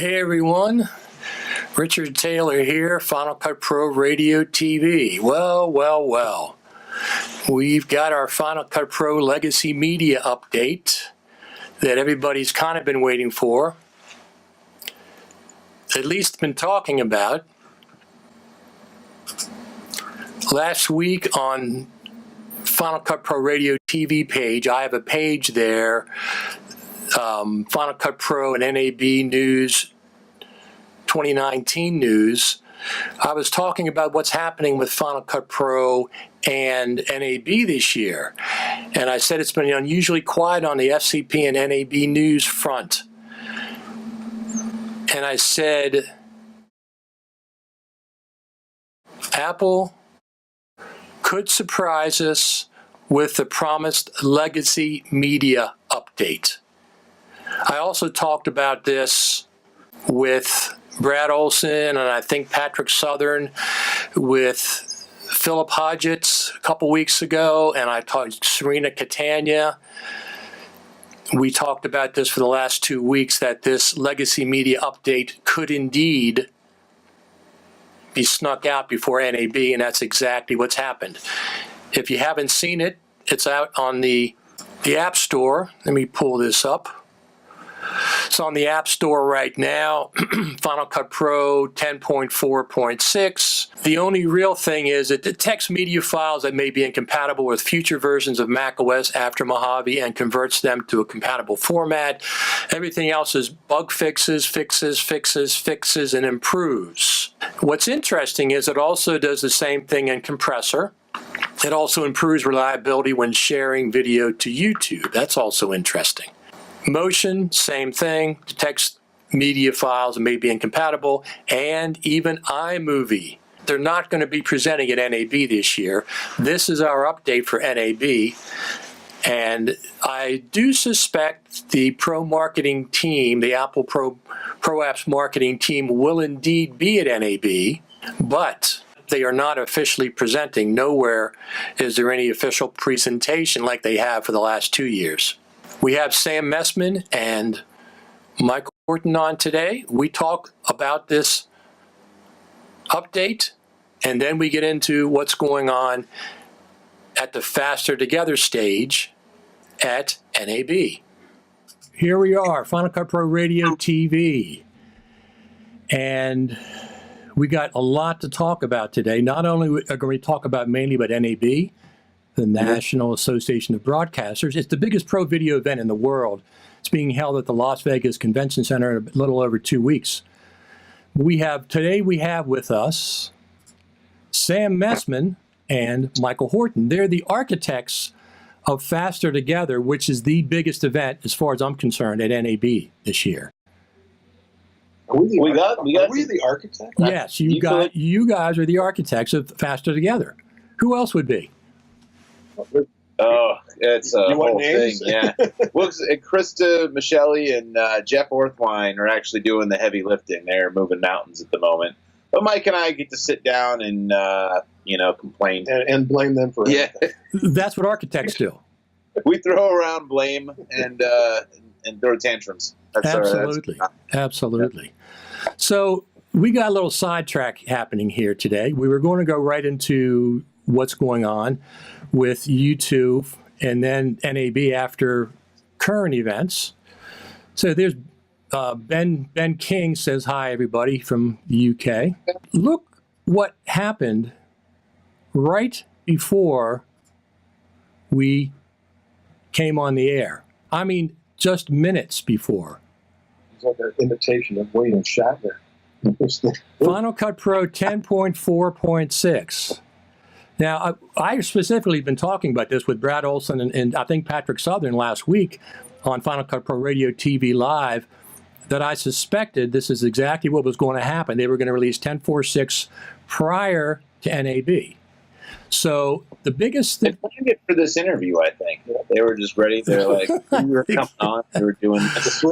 Hey everyone, Richard Taylor here, Final Cut Pro Radio TV. Well. We've got our Final Cut Pro Legacy Media update that everybody's kind of been waiting for, at least been talking about. Last week on Final Cut Pro Radio TV page, I have a page there, Final Cut Pro and NAB News 2019 news. I was talking about what's happening with Final Cut Pro and NAB this year. And I said it's been unusually quiet on the FCP and NAB news front. And I said, Apple could surprise us with the promised Legacy Media update. I also talked about this with Brad Olson and I think Patrick Southern, with Philip Hodgetts a couple weeks ago, and I talked to Serena Catania. We talked about this for the last 2 weeks, that this Legacy Media update could indeed be snuck out before NAB, and that's exactly what's happened. If you haven't seen it, it's out on the App Store. Let me pull this up. It's on the App Store right now, Final Cut Pro 10.4.6. The only real thing is it detects media files that may be incompatible with future versions of macOS after Mojave and converts them to a compatible format. Everything else is bug fixes, and improves. What's interesting is it also does the same thing in compressor. It also improves reliability when sharing video to YouTube. That's also interesting. Motion, same thing, detects media files that may be incompatible, and even iMovie. They're not going to be presenting at NAB this year. This is our update for NAB, and I do suspect the Pro marketing team, the Apple Pro Apps marketing team, will indeed be at NAB, but they are not officially presenting. Nowhere is there any official presentation like they have for the last 2 years. We have Sam Mestman and Mike Horton on today. We talk about this update, and then we get into what's going on at the Faster Together stage at NAB. Here we are, Final Cut Pro Radio TV. And we got a lot to talk about today. Not only are we going to talk about mainly about NAB, the National Association of Broadcasters. It's the biggest pro video event in the world. It's being held at the Las Vegas Convention Center in a little over 2 weeks. Today we have with us Sam Mestman and Michael Horton. They're the architects of Faster Together, which is the biggest event, as far as I'm concerned, at NAB this year. Are we the architects? Yes, you guys are the architects of Faster Together. Who else would be? Oh, it's a whole thing, yeah. Well, Krista, Michelle, and Jeff Orthwine are actually doing the heavy lifting. They're moving mountains at the moment. But Mike and I get to sit down and, complain. And blame them for everything. Yeah. That's what architects do. We throw around blame and throw tantrums. Absolutely. So we got a little sidetrack happening here today. We were going to go right into what's going on with YouTube and then NAB after current events. So there's Ben King says hi everybody from the UK. Look what happened right before we came on the air. I mean, just minutes before. It's like an imitation of William Shatner. Final Cut Pro 10.4.6. Now, I specifically been talking about this with Brad Olson and I think Patrick Southern last week on Final Cut Pro Radio TV Live, that I suspected this is exactly what was going to happen. They were going to release 10.4.6 prior to NAB. So the biggest thing... They planned it for this interview, I think. They were just ready. They're like, we were coming on. They were doing this.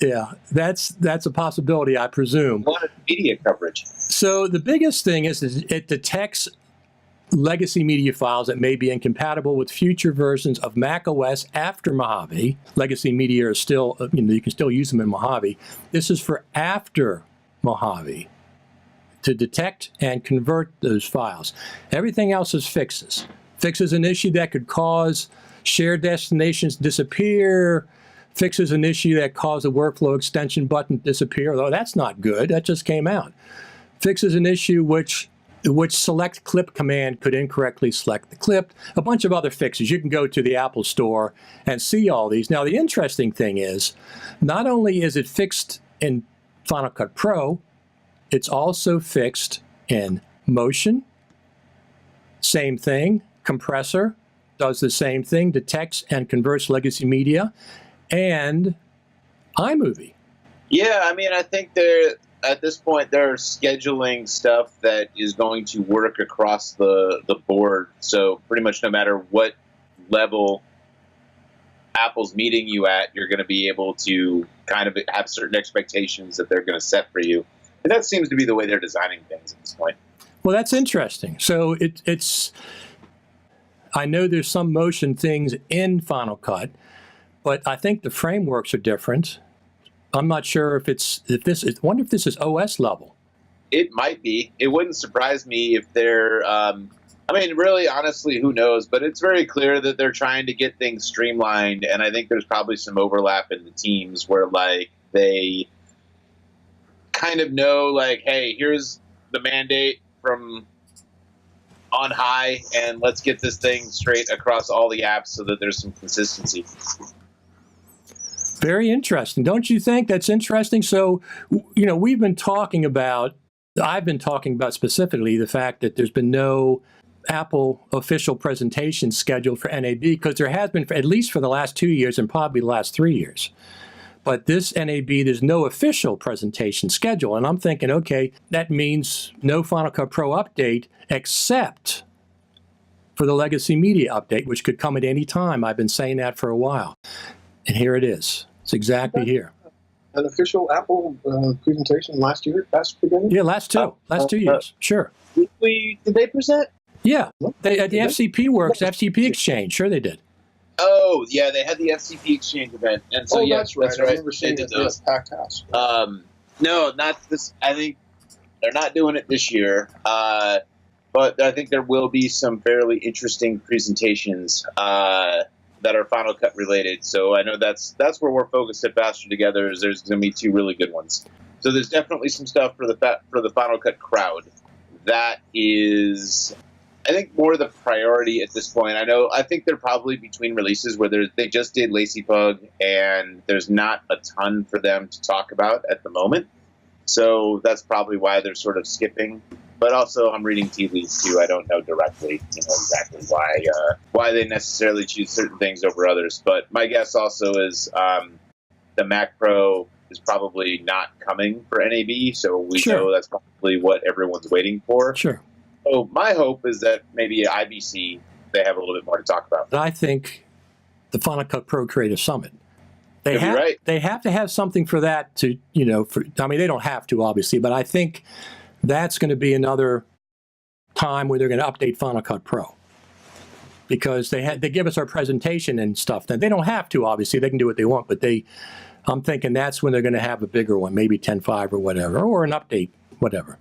Yeah, that's a possibility, I presume. A lot of media coverage. So the biggest thing is it detects legacy media files that may be incompatible with future versions of Mac OS after Mojave. Legacy media are still, you can still use them in Mojave. This is for after Mojave, to detect and convert those files. Everything else is fixes. Fixes an issue that could cause shared destinations disappear, fixes an issue that caused the workflow extension button to disappear, although that's not good, that just came out. Fixes an issue which select clip command could incorrectly select the clip, a bunch of other fixes. You can go to the Apple Store and see all these. Now, the interesting thing is, not only is it fixed in Final Cut Pro, it's also fixed in Motion. Same thing, Compressor does the same thing, detects and converts legacy media, and iMovie. Yeah, I mean, I think at this point, they're scheduling stuff that is going to work across the board. So pretty much no matter what level Apple's meeting you at, you're going to be able to kind of have certain expectations that they're going to set for you. And that seems to be the way they're designing things at this point. Well, that's interesting. So it's I know there's some motion things in Final Cut, but I think the frameworks are different. I'm not sure I wonder if this is OS level. It might be. It wouldn't surprise me if they're, really, honestly, who knows? But it's very clear that they're trying to get things streamlined, and I think there's probably some overlap in the teams where, they kind of know, hey, here's the mandate from on high, and let's get this thing straight across all the apps so that there's some consistency. Very interesting. Don't you think that's interesting? So, I've been talking about specifically the fact that there's been no Apple official presentation scheduled for NAB, because there has been, at least for the last 2 years and probably the last 3 years. But this NAB, there's no official presentation schedule. And I'm thinking, okay, that means no Final Cut Pro update except for the legacy media update, which could come at any time. I've been saying that for a while. And here it is. It's exactly here. An official Apple presentation last beginning? Yeah, last 2 years. Sure. Did they present? Yeah, at the FCP Works, FCP Exchange. Sure, they did. Oh, yeah, they had the FCP Exchange event, and so that's right. I remember seeing did it at Packed House. No, not this. I think they're not doing it this year, but I think there will be some fairly interesting presentations that are Final Cut related. So I know that's where we're focused at Faster Together. There's going to be 2 really good ones. So there's definitely some stuff for the Final Cut crowd. That is, I think, more the priority at this point. I think they're probably between releases where they just did LACPUG, and there's not a ton for them to talk about at the moment. So that's probably why they're sort of skipping. But also, I'm reading tea leaves too. I don't know directly, exactly why they necessarily choose certain things over others. But my guess also is the Mac Pro is probably not coming for NAB, so we know that's probably what everyone's waiting for. Sure. So my hope is that maybe at IBC they have a little bit more to talk about. I think the Final Cut Pro Creative Summit. They have to have something for that to, they don't have to, obviously, but I think that's going to be another time where they're going to update Final Cut Pro, because they give us our presentation and stuff. Now, they don't have to, obviously, they can do what they want, but I'm thinking that's when they're going to have a bigger one, maybe 10.5 or whatever, or an update, whatever.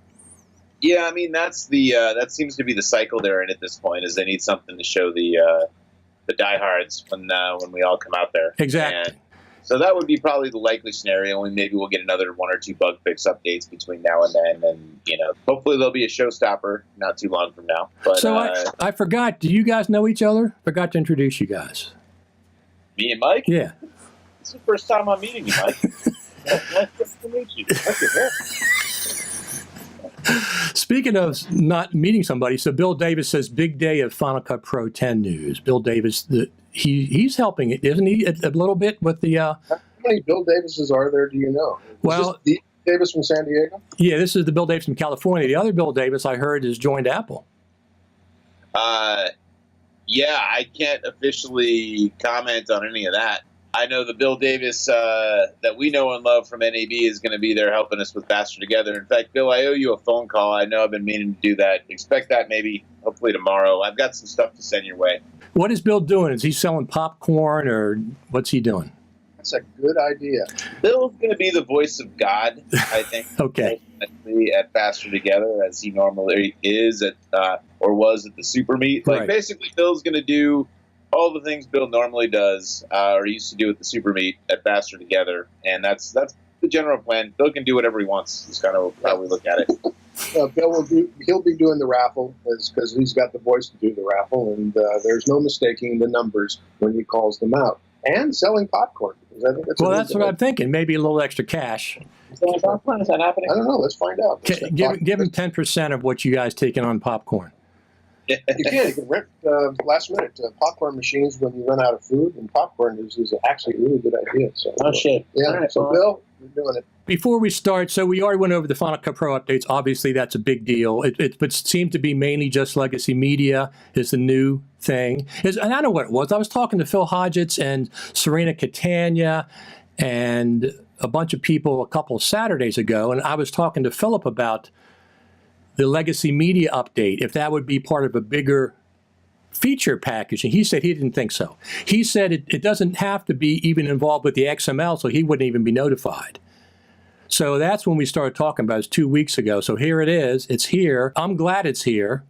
Yeah, that seems to be the cycle they're in at this point, is they need something to show the diehards when we all come out there. Exactly. So that would be probably the likely scenario, and maybe we'll get another 1 or 2 bug fix updates between now and then, and hopefully there'll be a showstopper not too long from now. But, so I forgot. Do you guys know each other? Forgot to introduce you guys. Me and Mike? Yeah. It's the first time I'm meeting you, Mike. Nice to meet you. Speaking of not meeting somebody, so Bill Davis says big day of Final Cut Pro 10 news. Bill Davis, he's helping it, isn't he? A little bit with the. How many Bill Davises are there? Do you know? Well, the Davis from San Diego. Yeah, this is the Bill Davis from California. The other Bill Davis I heard has joined Apple. Yeah, I can't officially comment on any of that. I know the Bill Davis that we know and love from NAB is going to be there helping us with Faster Together. In fact, Bill, I owe you a phone call. I know I've been meaning to do that. Expect that maybe, hopefully tomorrow. I've got some stuff to send your way. What is Bill doing? Is he selling popcorn or what's he doing? That's a good idea. Bill's going to be the voice of God, I think. Okay. Ultimately at Faster Together, as he normally is at or was at the Super Meet. Like, Right. basically, Bill's going to do all the things Bill normally does or used to do at the Super Meet at Faster Together, and that's the general plan. Bill can do whatever he wants. Is kind of how we look at it. Bill he'll be doing the raffle because he's got the voice to do the raffle, and there's no mistaking the numbers when he calls them out. And selling popcorn. Because I think that's what I'm thinking. Maybe a little extra cash. Selling popcorn? Is that happening? I don't know. Let's find out. Give him 10% of what you guys take in on popcorn. You can rent last minute popcorn machines when you run out of food, and popcorn is actually a really good idea. So, Oh, shit. yeah. All right, So, well, Bill, you're doing it. Before we start, so we already went over the Final Cut Pro updates. Obviously, that's a big deal. But seemed to be mainly just legacy media is the new thing. And I know what it was. I was talking to Phil Hodgetts and Serena Catania and a bunch of people a couple of Saturdays ago, and I was talking to Philip about the legacy media update, if that would be part of a bigger feature package. And he said he didn't think so. He said it doesn't have to be even involved with the XML, so he wouldn't even be notified. So that's when we started talking about it. It was 2 weeks ago. So here it is. It's here. I'm glad it's here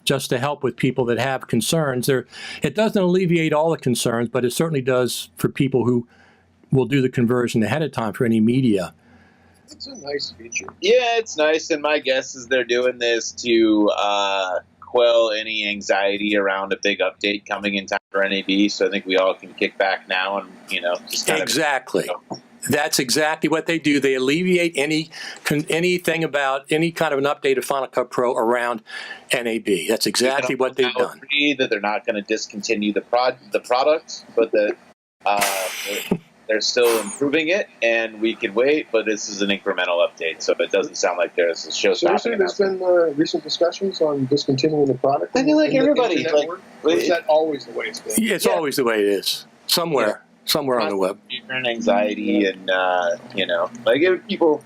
just to help with people that have concerns. It doesn't alleviate all the concerns, but it certainly does for people who will do the conversion ahead of time for any media. It's a nice feature. Yeah, it's nice, and my guess is they're doing this to quell any anxiety around a big update coming in time for NAB. So I think we all can kick back now and just kind Exactly. That's exactly what they do. They alleviate anything about any kind of an update of Final Cut Pro around NAB. That's exactly what they've done. Agree that they're not going to discontinue the product, but that they're still improving it, and we can wait. But this is an incremental update, so it doesn't sound like there's a show stopping. Seriously, there's been recent discussions on discontinuing the product. I feel like everybody, or is that always the way it's been? Yeah, it's always the way it is. Somewhere on the web. And anxiety, and give people,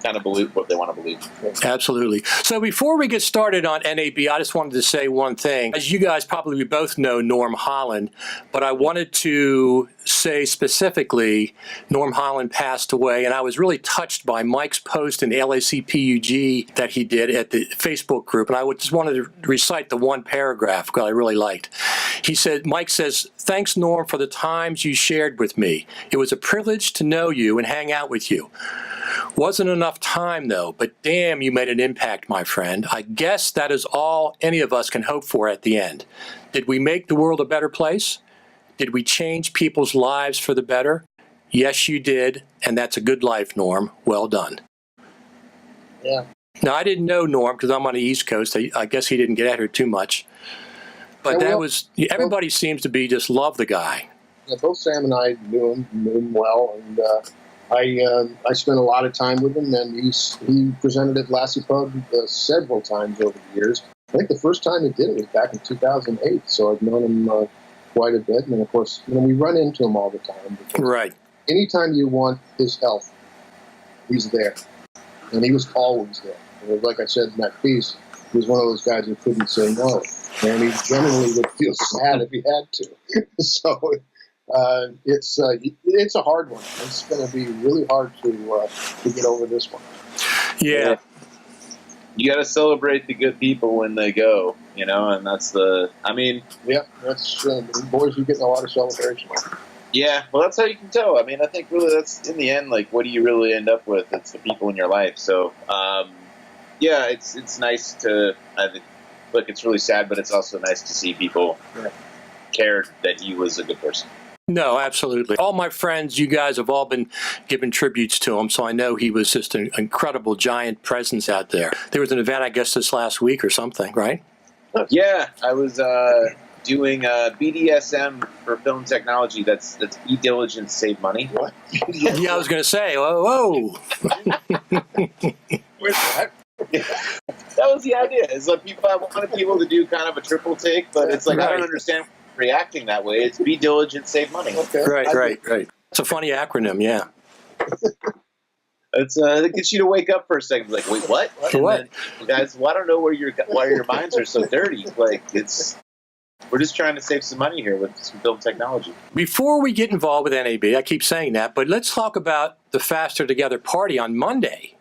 kind of believe what they want to believe. Absolutely. So before we get started on NAB, I just wanted to say one thing. As you guys probably both know Norm Holland, but I wanted to say specifically Norm Holland passed away, and I was really touched by Mike's post in the LACPUG that he did at the Facebook group, and I just wanted to recite the one paragraph because I really liked. He said, Mike says, "Thanks, Norm, for the times you shared with me. It was a privilege to know you and hang out with you. Wasn't enough time, though, but damn, you made an impact, my friend. I guess that is all any of us can hope for at the end. Did we make the world a better place? Did we change people's lives for the better? Yes, you did, and that's a good life, Norm. Well done." Yeah. Now, I didn't know Norm because I'm on the East Coast. I guess he didn't get at her too much. But everybody seems to be just love the guy. Yeah, both Sam and I knew him well, and I spent a lot of time with him, and he presented at LACPUG several times over the years. I think the first time he did it was back in 2008, so I've known him quite a bit. And, of course, we run into him all the time. Right. Anytime you want his help, he's there. And he was always there. And like I said in that piece, he was one of those guys who couldn't say no. And he generally would feel sad if he had to. So it's a hard one. It's going to be really hard to get over this one. Yeah. You got to celebrate the good people when they go, and that's Yeah, that's boys, you're getting a lot of celebration. Yeah, well, that's how you can tell. I think really that's, in the end, what do you really end up with? It's the people in your life. So, yeah, it's nice to, look, it's really sad, but it's also nice to see people care that he was a good person. No, absolutely. All my friends, you guys have all been giving tributes to him, so I know he was just an incredible, giant presence out there. There was an event, I guess, this last week or something, right? Yeah, I was doing BDSM for film technology. That's Be Diligent, Save Money. What? Yeah, I was going to say, whoa. That was the idea. It's I wanted people to do kind of a triple take, but it's I don't understand reacting that way. It's be diligent, save money. Okay. Right. It's a funny acronym, yeah. It gets you to wake up for a second, like, wait, what? And What? then, guys, well, I don't know why your minds are so dirty. Like, we're just trying to save some money here with some film technology. Before we get involved with NAB, I keep saying that, but let's talk about the Faster Together party on Monday.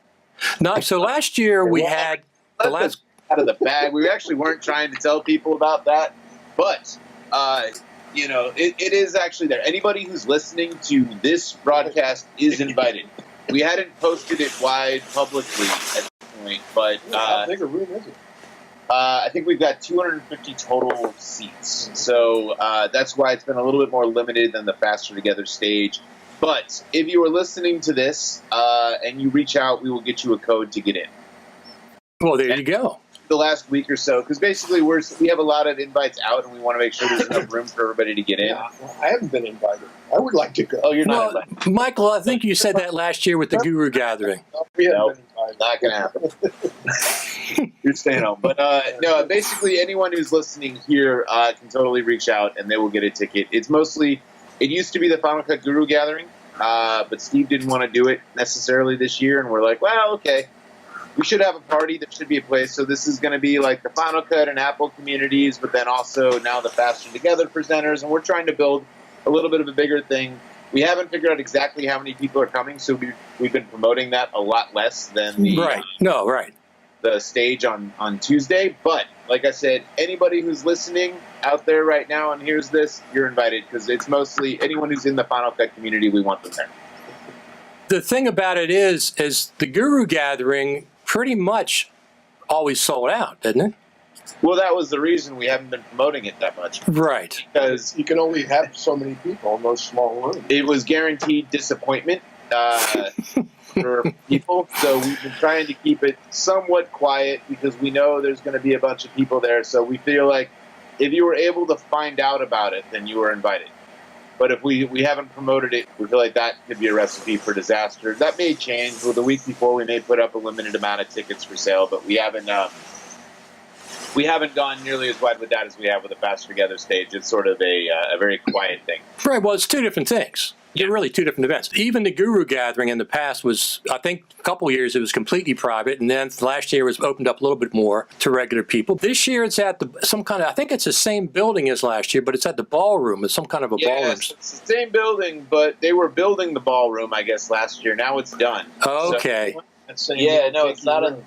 Now, so last year we had the last out of the bag. We actually weren't trying to tell people about that, but it is actually there. Anybody who's listening to this broadcast is invited. We hadn't posted it wide publicly at this point, but how big a room is it? I think we've got 250 total seats. So that's why it's been a little bit more limited than the Faster Together stage. But if you are listening to this and you reach out, we will get you a code to get in. Well, there you go. The last week or so, because basically we have a lot of invites out, and we want to make sure there's enough room for everybody to get in. Yeah, well, I haven't been invited. I would like to go. Oh, you're not invited. Michael, I think you said that last year with the Guru Gathering. We haven't Nope. been invited. Not going to happen. You're staying home. But no, basically anyone who's listening here can totally reach out, and they will get a ticket. It used to be the Final Cut Guru Gathering, but Steve didn't want to do it necessarily this year, and we're like, well, okay. We should have a party. There should be a place. So this is going to be like the Final Cut and Apple communities, but then also now the Faster Together presenters. And we're trying to build a little bit of a bigger thing. We haven't figured out exactly how many people are coming, so we've been promoting that a lot less than the stage on Tuesday. But like I said, anybody who's listening out there right now and hears this, you're invited, because it's mostly anyone who's in the Final Cut community. We want them there. The thing about it is the Guru Gathering pretty much always sold out, didn't it? Well, that was the reason we haven't been promoting it that much. Right. Because you can only have so many people in those small rooms. It was guaranteed disappointment for people, so we've been trying to keep it somewhat quiet because we know there's going to be a bunch of people there. So we feel like if you were able to find out about it, then you were invited. But if we haven't promoted it, we feel like that could be a recipe for disaster. That may change. Well, the week before, we may put up a limited amount of tickets for sale, but we haven't gone nearly as wide with that as we have with the Faster Together stage. It's sort of a very quiet thing. Right. Well, it's two different things. They're really two different events. Even the Guru Gathering in the past was, I think, a couple of years it was completely private, and then last year it was opened up a little bit more to regular people. This year it's at I think it's the same building as last year, but it's at the ballroom. It's some kind of a ballroom. Yes, it's the same building, but they were building the ballroom, I guess, last year. Now it's done. Okay. So, it's not in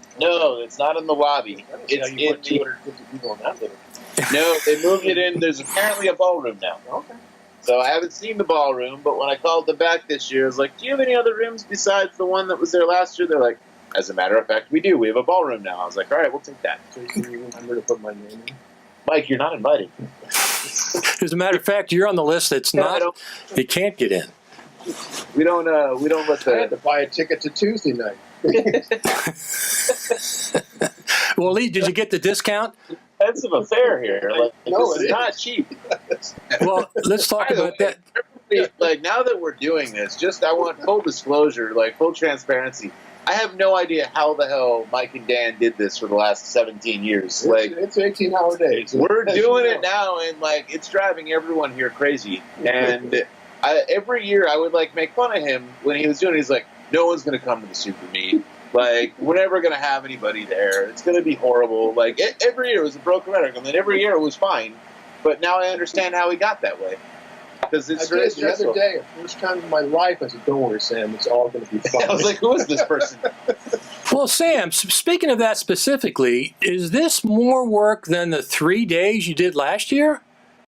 the lobby. It's in 250 people in that living room. No, they moved it in. There's apparently a ballroom now. Okay. So I haven't seen the ballroom, but when I called them back this year, I was like, do you have any other rooms besides the one that was there last year? They're like, as a matter of fact, we do. We have a ballroom now. I was like, all right, we'll take that. So can you remember to put my name in? Mike, you're not invited. As a matter of fact, you're on the list that's you can't get in. We don't let I had to buy a ticket to Tuesday night. Well, Lee, did you get the discount? Expensive affair here. No, this is not cheap. Well, let's talk about that. Like, now that we're doing this, I want full disclosure, like full transparency. I have no idea how the hell Mike and Dan did this for the last 17 years. It's 18-hour days. We're doing it now, and it's driving everyone here crazy. And every year I would make fun of him when he was doing it. He's like, no one's going to come to the Super Meet. We're never going to have anybody there. It's going to be horrible. Every year it was a broken record, and then every year it was fine. But now I understand how he got that way. Because it's I did the other day, first time in my life, I said, don't worry, Sam, it's all going to be fine. I was like, who is this person? Well, Sam, speaking of that specifically, is this more work than the 3 days you did last year?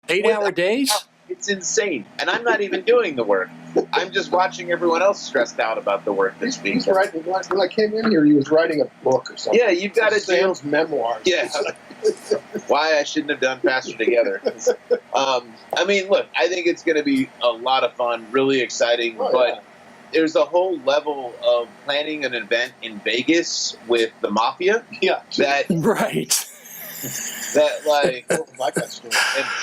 8-hour days? It's insane. And I'm not even doing the work. I'm just watching everyone else stressed out about the work this week. He's writing, when I came in here, he was writing a book or something. Yeah, you've got Sam's memoirs. Yeah. Why I shouldn't have done Faster Together. Look, I think it's going to be a lot of fun, really exciting, but there's a whole level of planning an event in Vegas with the Mafia. Yeah. Right. And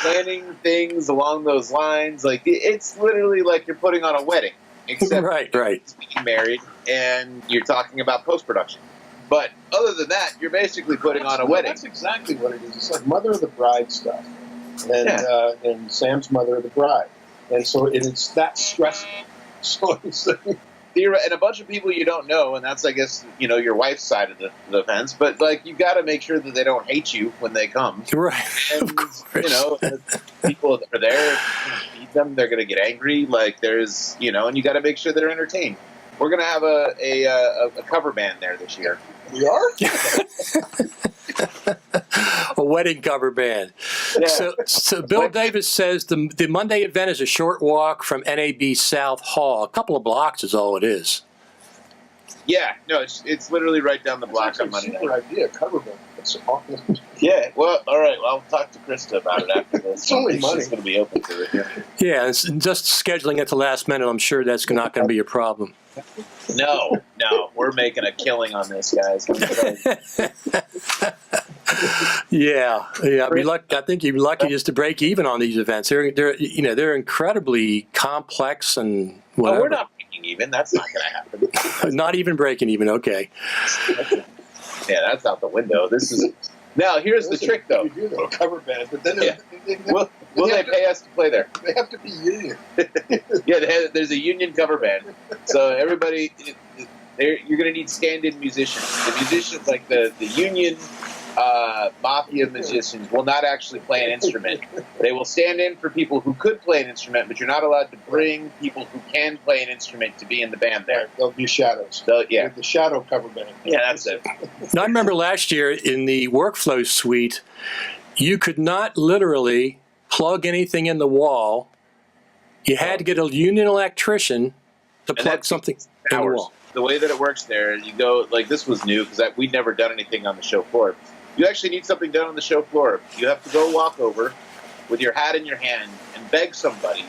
planning things along those lines, it's literally like you're putting on a wedding, except right. Getting married, and you're talking about post-production. But other than that, you're basically putting on a wedding. That's exactly what it is. It's like mother of the bride stuff. and Sam's mother, the bride. And so it's that stressful. So and a bunch of people you don't know, and that's, I guess, your wife's side of the fence. But like, you got to make sure that they don't hate you when they come. Right. And, of course. People that are there, feed them. They're going to get angry. Like, there's, and you got to make sure they're entertained. We're going to have a cover band there this year. We are? A wedding cover band. Yeah. So Bill Davis says the Monday event is a short walk from NAB South Hall. A couple of blocks is all it is. Yeah, no, it's literally right down the block on Monday night. Super idea, cover band. That's awesome. Yeah, well, all right. Well, I'll talk to Krista about it after this. It's only money. She's going to be open to it. Yeah, it's just scheduling at the last minute, I'm sure that's not going to be a problem. No, we're making a killing on this, guys. Yeah. I think you're lucky just to break even on these events. They're incredibly complex and whatever. Oh, we're not breaking even. That's not going to happen. Not even breaking even. Okay. Yeah, that's out the window. Now. Here's the trick, though. We do the cover band, but then will they pay us to play there? They have to be union. Yeah, there's a union cover band. So everybody, you're going to need stand-in musicians. The musicians, like the union mafia musicians, will not actually play an instrument. They will stand in for people who could play an instrument, but you're not allowed to bring people who can play an instrument to be in the band there. Right, they'll be shadows. Yeah. The shadow cover band. Yeah, that's it. Now, I remember last year in the workflow suite, you could not literally plug anything in the wall. You had to get a union electrician to plug something in the wall. The way that it works there, you go, like, this was new because we'd never done anything on the show floor. You actually need something done on the show floor. You have to go walk over with your hat in your hand and beg somebody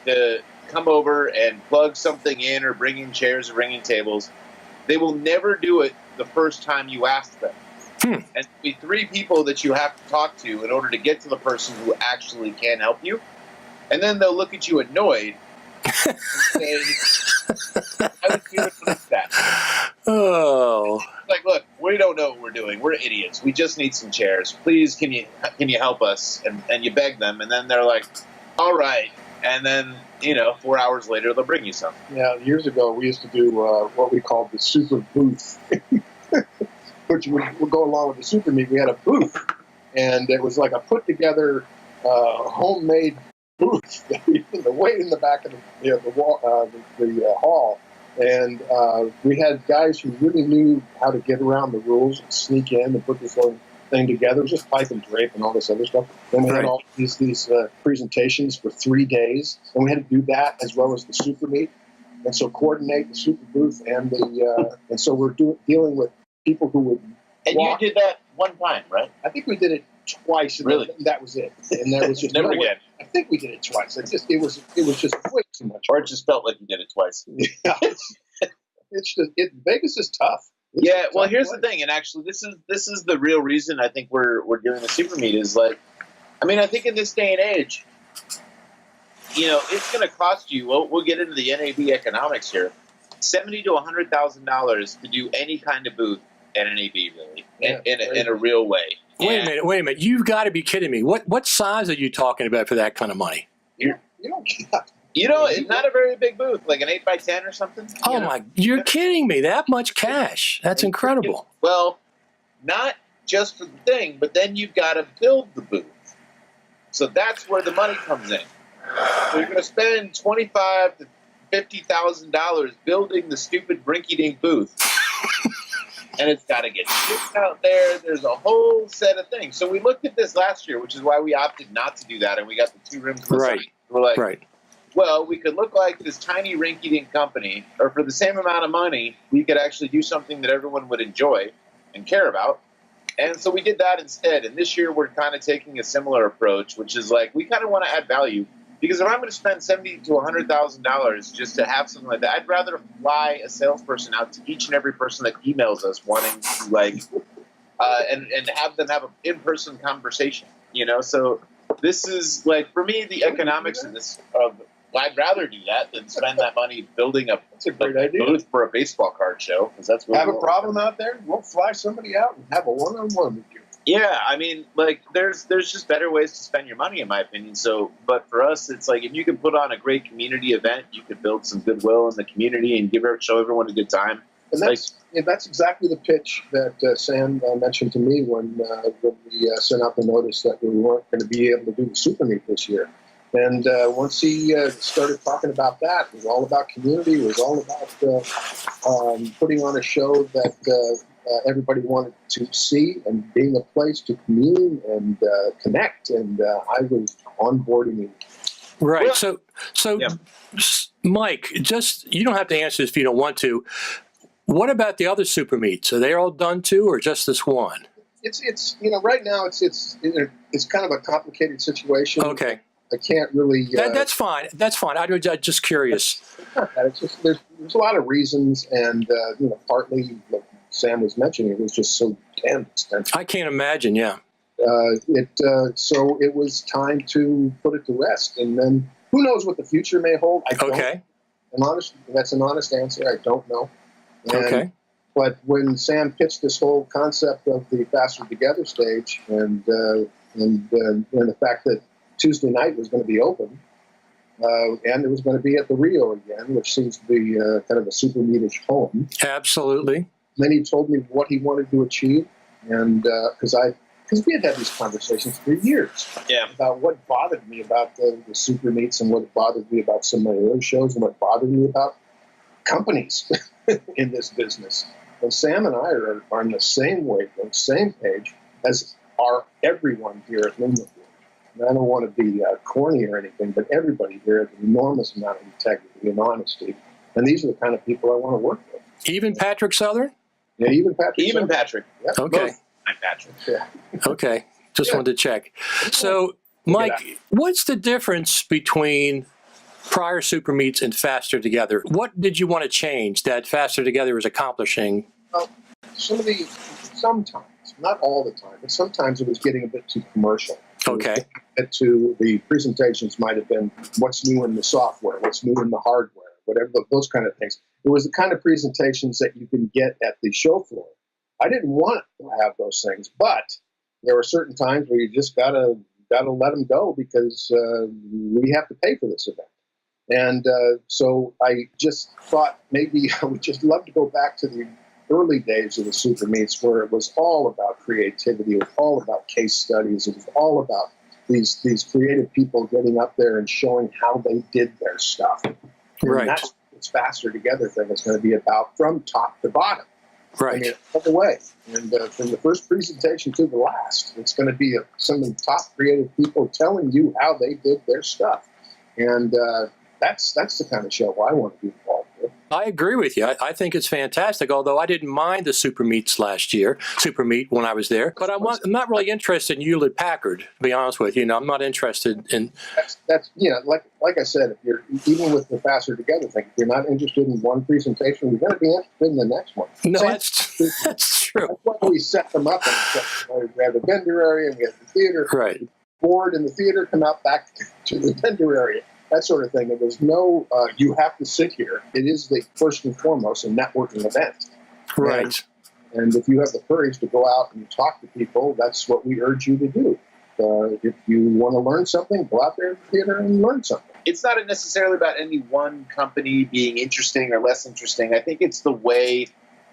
to come over and plug something in or bring in chairs or bring in tables. They will never do it the first time you ask them. And there'll be 3 people that you have to talk to in order to get to the person who actually can help you. And then they'll look at you annoyed and say, "How would you do that?" Oh. Like, look, we don't know what we're doing. We're idiots. We just need some chairs. Please, can you help us? And you beg them, and then they're like, all right. And then, 4 hours later, they'll bring you some. Yeah, years ago, we used to do what we called the super booth, which would go along with the super meet. We had a booth, and it was like a put-together homemade booth way in the back of the hall. And we had guys who really knew how to get around the rules and sneak in and put this whole thing together. It was just pipe and drape and all this other stuff. Then we had all these presentations for 3 days, and we had to do that as well as the super meet. And so coordinate the super booth and so we're dealing with people who would walk. You did that one time, right? I think we did it twice. And really? That was it. And that was just never again. I think we did it twice. It was just way too much. Or it just felt like you did it twice. Yeah. Vegas is tough. Well, here's the thing, and actually, this is the real reason I think we're doing the super meet is like, I think in this day and age, it's going to cost you. We'll get into the NAB economics here. $70,000 to $100,000 to do any kind of booth at NAB, really, in a real way. Wait a minute. You've got to be kidding me. What size are you talking about for that kind of money? It's not a very big booth, like an 8x10 or something. You're kidding me. That much cash. That's incredible. Well, not just for the thing, but then you've got to build the booth. So that's where the money comes in. So you're going to spend $25,000 to $50,000 building the stupid rinky-dink booth. And it's got to get shipped out there. There's a whole set of things. So we looked at this last year, which is why we opted not to do that, and we got the 2 rooms. Right. We're like, well, we could look like this tiny rinky-dink company, or for the same amount of money, we could actually do something that everyone would enjoy and care about. And so we did that instead. And this year we're kind of taking a similar approach, which is like, we kind of want to add value. Because if I'm going to spend $70,000 to $100,000 just to have something like that, I'd rather fly a salesperson out to each and every person that emails us wanting to and have them have an in-person conversation. So this is like, for me, the economics of this. I'd rather do that than spend that money building a booth for a baseball card show. Because that's have a problem out there. We'll fly somebody out and have a one-on-one with you. Yeah, I mean, like there's just better ways to spend your money, in my opinion. So, but for us, it's like if you can put on a great community event, you could build some goodwill in the community and show everyone a good time. And that's exactly the pitch that Sam mentioned to me when we sent out the notice that we weren't going to be able to do the Super Meet this year. And once he started talking about that, it was all about community. It was all about putting on a show that everybody wanted to see and being a place to commune and connect. And I was on board immediately. Right. So Yeah. Mike, you don't have to answer this if you don't want to. What about the other Super Meets? Are they all done too, or just this one? It's right now it's kind of a complicated situation. Okay. I can't really. That's fine. That's fine. I'm just curious. It's just there's a lot of reasons, and partly like Sam was mentioning, it was just so damn expensive. I can't imagine. Yeah. So it was time to put it to rest, and then who knows what the future may hold. I don't. Okay. That's an honest answer. I don't know. Okay. But when Sam pitched this whole concept of the Faster Together stage, and the fact that Tuesday night was going to be open, and it was going to be at the Rio again, which seems to be kind of a super meetish home. Absolutely. Then he told me what he wanted to achieve, and because we had these conversations for years about what bothered me about the super meets and what bothered me about some of my other shows and what bothered me about companies in this business. And Sam and I are on the same wavelength, the same page as are everyone here at LumaForge. And I don't want to be corny or anything, but everybody here has an enormous amount of integrity and honesty. And these are the kind of people I want to work with. Even Patrick Southern? Yeah, even Patrick. Even Patrick. Yeah. Okay. I'm Patrick. Yeah. Okay. Just wanted to check. So, Mike, what's the difference between prior Super Meets and Faster Together? What did you want to change that Faster Together was accomplishing? Well, sometimes, not all the time, but sometimes it was getting a bit too commercial. Okay. To the presentations might have been what's new in the software, what's new in the hardware, whatever, those kind of things. It was the kind of presentations that you can get at the show floor. I didn't want to have those things, but there were certain times where you just gotta let them go because we have to pay for this event. And so I just thought maybe I would just love to go back to the early days of the Super Meets where it was all about creativity, it was all about case studies, it was all about these creative people getting up there and showing how they did their stuff. Right. And that's what this Faster Together thing is going to be about from top to bottom. Right. I mean, all the way. And from the first presentation to the last, it's going to be some of the top creative people telling you how they did their stuff. And that's the kind of show I want to be involved with. I agree with you. I think it's fantastic, although I didn't mind the Super Meets last year, Super Meet when I was there. But I'm not really interested in Hewlett-Packard, to be honest with you. I'm not interested in... That's like I said, if you're even with the Faster Together thing, if you're not interested in one presentation, you're going to be interested in the next one. No, that's true. That's why we set them up. And we have the vendor area, and we have the theater. Right. The board and the theater come out back to the vendor area. That sort of thing. There was no, you have to sit here. It is the first and foremost a networking event. Right. And if you have the courage to go out and talk to people, that's what we urge you to do. If you want to learn something, go out there to the theater and learn something. It's not necessarily about any one company being interesting or less interesting. I think it's the way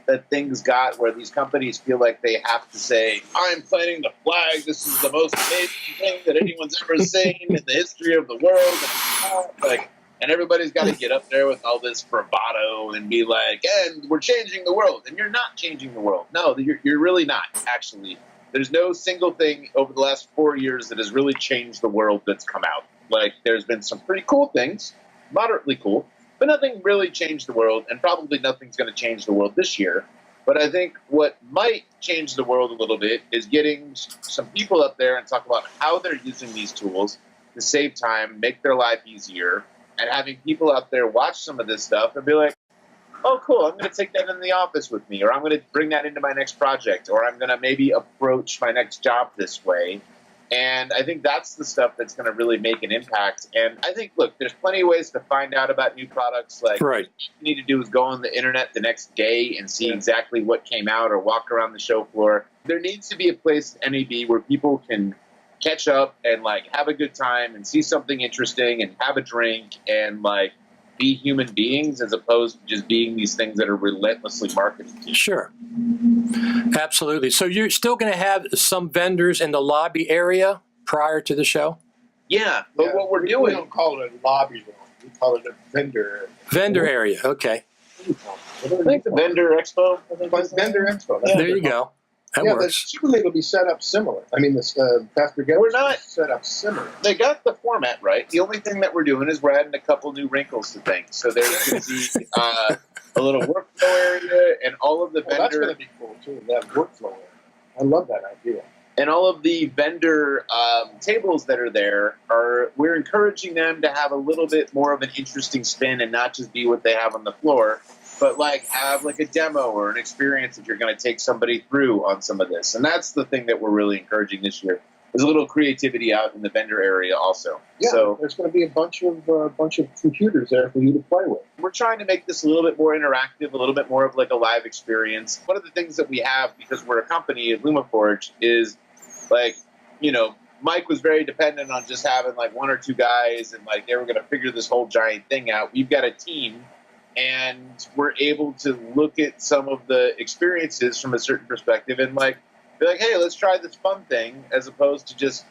that things got where these companies feel like they have to say, I'm planting the flag. This is the most amazing thing that anyone's ever seen in the history of the world. And everybody's got to get up there with all this bravado and be like, and we're changing the world. And you're not changing the world. No, you're really not, actually. There's no single thing over the last 4 years that has really changed the world that's come out. Like, there's been some pretty cool things, moderately cool, but nothing really changed the world, and probably nothing's going to change the world this year. But I think what might change the world a little bit is getting some people up there and talk about how they're using these tools to save time, make their life easier, and having people out there watch some of this stuff and be like, oh, cool, I'm going to take that in the office with me, or I'm going to bring that into my next project, or I'm going to maybe approach my next job this way. And I think that's the stuff that's going to really make an impact. And I think, look, there's plenty of ways to find out about new products. Like, right. what you need to do is go on the internet the next day and see exactly what came out, or walk around the show floor. There needs to be a place at NAB where people can catch up and, like, have a good time and see something interesting and have a drink and, like, be human beings, as opposed to just being these things that are relentlessly marketed. Sure. Absolutely. So you're still going to have some vendors in the lobby area prior to the show? Yeah, but what we're doing... We don't call it a lobby room. We call it a vendor area. Vendor area, okay. I think the vendor expo. Vendor expo. There you go. That the works. Super League will be set up similar. I mean, this Faster Get We're not set up similar. They got the format right. The only thing that we're doing is we're adding a couple new wrinkles to things. So there's going to be a little workflow area, and all of the vendor. That's going to be cool too. That workflow area. I love that idea. And all of the vendor tables that are there we're encouraging them to have a little bit more of an interesting spin and not just be what they have on the floor, but like have like a demo or an experience that you're going to take somebody through on some of this. And that's the thing that we're really encouraging this year. There's a little creativity out in the vendor area also. Yeah, so there's going to be a bunch of computers there for you to play with. We're trying to make this a little bit more interactive, a little bit more of like a live experience. One of the things that we have, because we're a company at LumaForge, is like, you know, Mike was very dependent on just having like one or two guys and like they were going to figure this whole giant thing out. We've got a team, and we're able to look at some of the experiences from a certain perspective and like be like, hey, let's try this fun thing, as opposed to just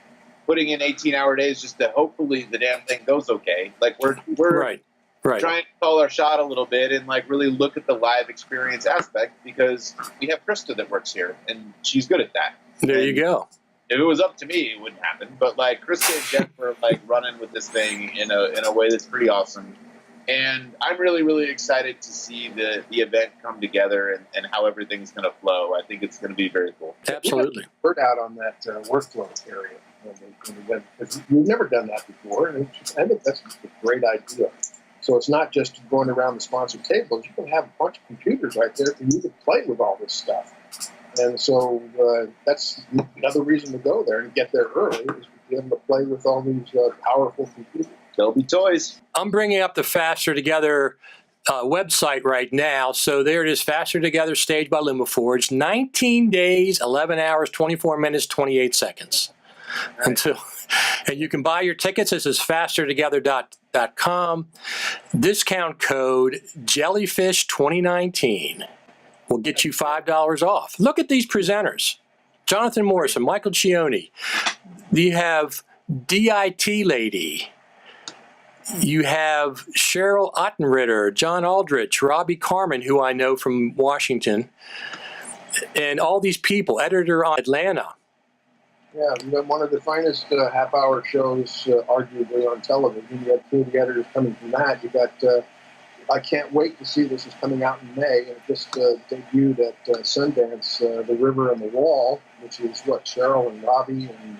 putting in 18-hour days just to hopefully the damn thing goes okay. Like we're right. trying to call our shot a little bit and like really look at the live experience aspect, because we have Krista that works here and she's good at that. There you go. If it was up to me, it wouldn't happen. But like Krista and Jeff are like running with this thing in a way that's pretty awesome. And I'm really, really excited to see the event come together and how everything's going to flow. I think it's going to be very cool. Absolutely. Word out on that workflow area. Because we've never done that before, and I think that's a great idea. So it's not just going around the sponsored tables. You can have a bunch of computers right there for you to play with all this stuff. And so that's another reason to go there and get there early, is to be able to play with all these powerful computers. There'll be toys. I'm bringing up the Faster Together website right now. So there it is, Faster Together, staged by LumaForge. 19 days, 11 hours, 24 minutes, 28 seconds. Right. And you can buy your tickets. This is fastertogether.com. Discount code Jellyfish 2019 will get you $5 off. Look at these presenters. Jonathan Morrison, Michael Cioni. You have DIT Lady. You have Cheryl Ottenritter, John Aldrich, Robbie Carmen, who I know from Washington, and all these people, editor on Atlanta. Yeah, one of the finest half-hour shows, arguably, on television. You have two editors coming from that. You got, I can't wait to see this is coming out in May, and it just debuted at Sundance, The River and the Wall, which is what, Cheryl and Robbie and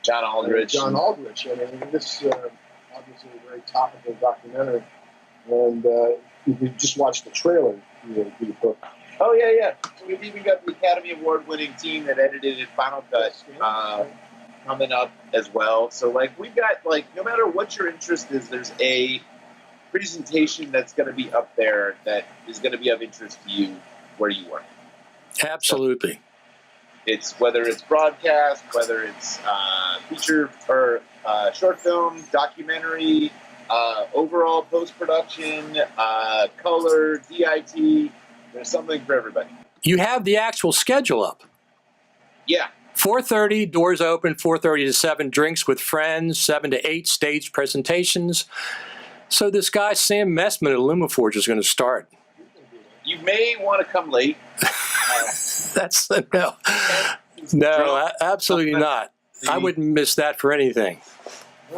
John Aldrich. I mean, this obviously a very topical documentary, and if you just watch the trailer, you'll be hooked. Oh, yeah. So we've even got the Academy Award-winning team that edited it, Final Cut, coming up as well. So, like, we've got, like, no matter what your interest is, there's a presentation that's going to be up there that is going to be of interest to you where you work. Absolutely. So it's whether it's broadcast, whether it's feature or short film, documentary, overall post-production, color, DIT. There's something for everybody. You have the actual schedule up. Yeah. 4:30, doors open, 4:30 to 7, drinks with friends, 7 to 8, staged presentations. So this guy, Sam Mestman at LumaForge, is going to start. You may want to come late. That's no, absolutely not. I wouldn't miss that for anything.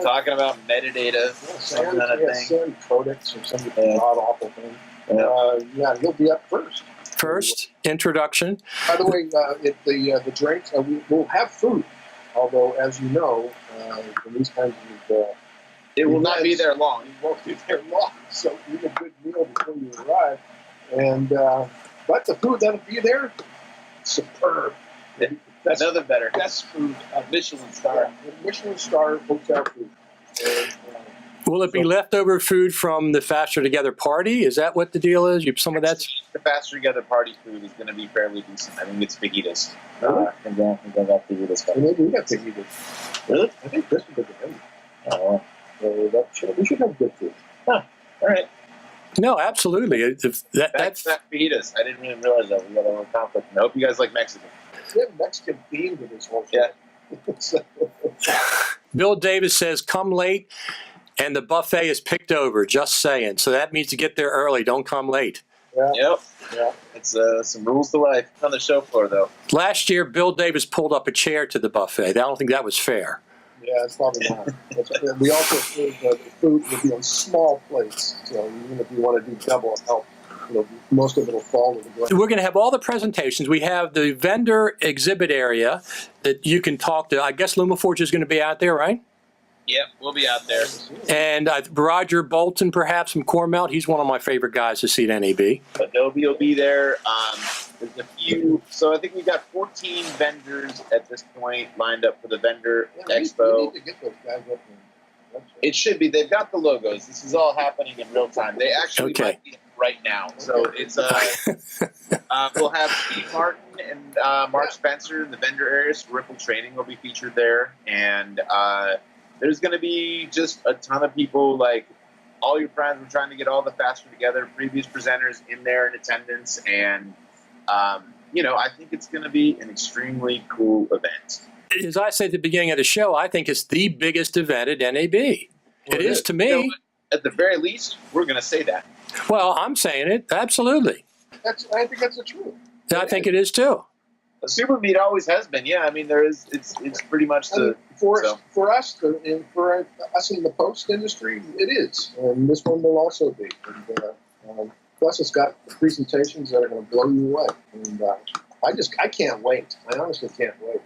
Talking about metadata, some kind of thing. Codecs or some god-awful thing. He'll be up first. First, introduction. By the way, the drinks, we'll have food. Although, as you know, in these kinds of it will not be there long. It won't be there long. So eat a good meal before you arrive. And but the food that'll be there, superb. That's another better. Best food. Michelin star. Michelin star hotel food. Will it be leftover food from the Faster Together party? Is that what the deal is? Some of that's The Faster Together party food is going to be fairly decent. I think it's fajitas. Really? I got fajitas. Maybe we got fajitas. Really? I think this would be good. Oh, We should have good food. all right. no, absolutely. That's not fajitas. I didn't even realize that. We got a little conflict. I hope you guys like Mexican. We have Mexican theme to this whole show. Yeah. Bill Davis says, "Come late." And the buffet is picked over, just saying. So that means to get there early. Don't come late. Yeah. Yep. Yeah. It's some rules to life. On the show floor, though. Last year, Bill Davis pulled up a chair to the buffet. I don't think that was fair. Yeah, it's probably not. We also serve the food would be on small plates. So even if you want to do double, help. Most of it will fall to the ground. We're going to have all the presentations. We have the vendor exhibit area that you can talk to. I guess LumaForge is going to be out there, right? Yep, we'll be out there. And Roger Bolton, perhaps, from Coremount. He's one of my favorite guys to see at NAB. Adobe will be there. There's a few. So I think we got 14 vendors at this point lined up for the vendor expo. We need to get those guys up there. It should be. They've got the logos. This is all happening in real time. They actually might be right now. So it's we'll have Steve Martin and Mark Spencer in the vendor areas. Ripple Training will be featured there, and there's going to be just a ton of people, like all your friends. We're trying to get all the Faster Together previous presenters in there in attendance, and I think it's going to be an extremely cool event. As I said at the beginning of the show, I think it's the biggest event at NAB. It is to me. At the very least, we're going to say that. Well, I'm saying it. Absolutely. I think that's the truth. I think it is too. A super meet always has been. Yeah, I mean, there is. It's pretty much the for us and for us in the post industry, it is, and this one will also be. And, plus, it's got presentations that are going to blow you away, and I can't wait. I honestly can't wait.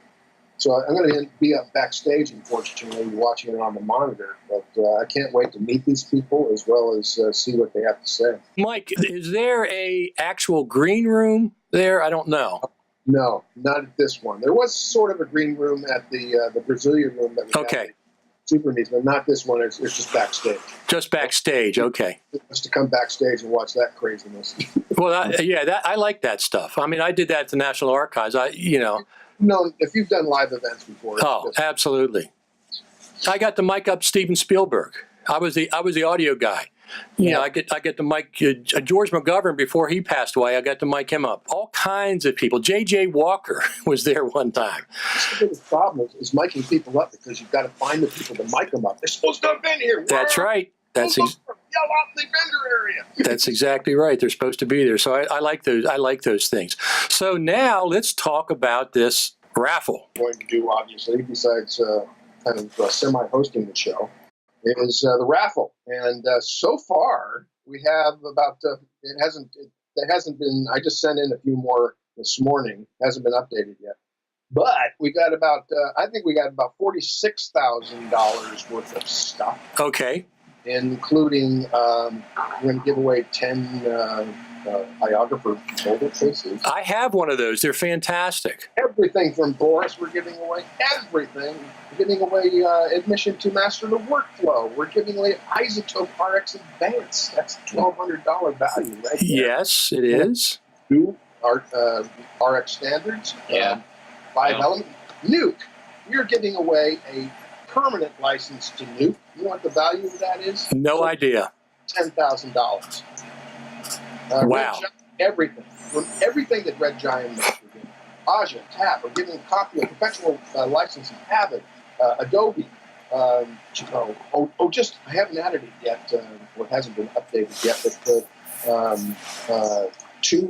So I'm going to be up backstage, unfortunately, watching it on the monitor. But I can't wait to meet these people as well as see what they have to say. Mike, is there a actual green room there? I don't know. No, not at this one. There was sort of a green room at the Brazilian room that we had at Super Meets, but not this one. It's just backstage. Just backstage, okay. Just to come backstage and watch that craziness. Well, I like that stuff. I mean, I did that at the National Archives. No, if you've done live events before. Absolutely. I got the mic up Steven Spielberg. I was the audio guy. I get the mic George McGovern before he passed away. I got to mic him up. All kinds of people. J.J. Walker was there one time. That's the biggest problem is miking people up because you've got to find the people to mic them up. They're supposed to have been here. That's right. Yell out in the vendor area. That's exactly right. They're supposed to be there. So I like those. I like those things. So now let's talk about this raffle. Going to do, obviously, besides kind of semi-hosting the show, is the raffle. And so far, we have about. It hasn't been. I just sent in a few more this morning. Hasn't been updated yet. But we got about. I think we got about $46,000 worth of stuff. Okay. Including, we're going to give away 10 biographer folder cases. I have one of those. They're fantastic. Everything from Boris, we're giving away everything. We're giving away admission to Master the Workflow. We're giving away Isotope RX Advanced. That's $1,200 value right there. Yes, it is. 2 RX Standards. 5 Element. Nuke. We're giving away a permanent license to Nuke. You know what the value of that is? No idea. $10,000. Wow. Everything. From everything that Red Giant makes, we're giving. Aja, Tap, we're giving a copy of perpetual license of Avid, Adobe. I haven't added it yet. It hasn't been updated yet, but 2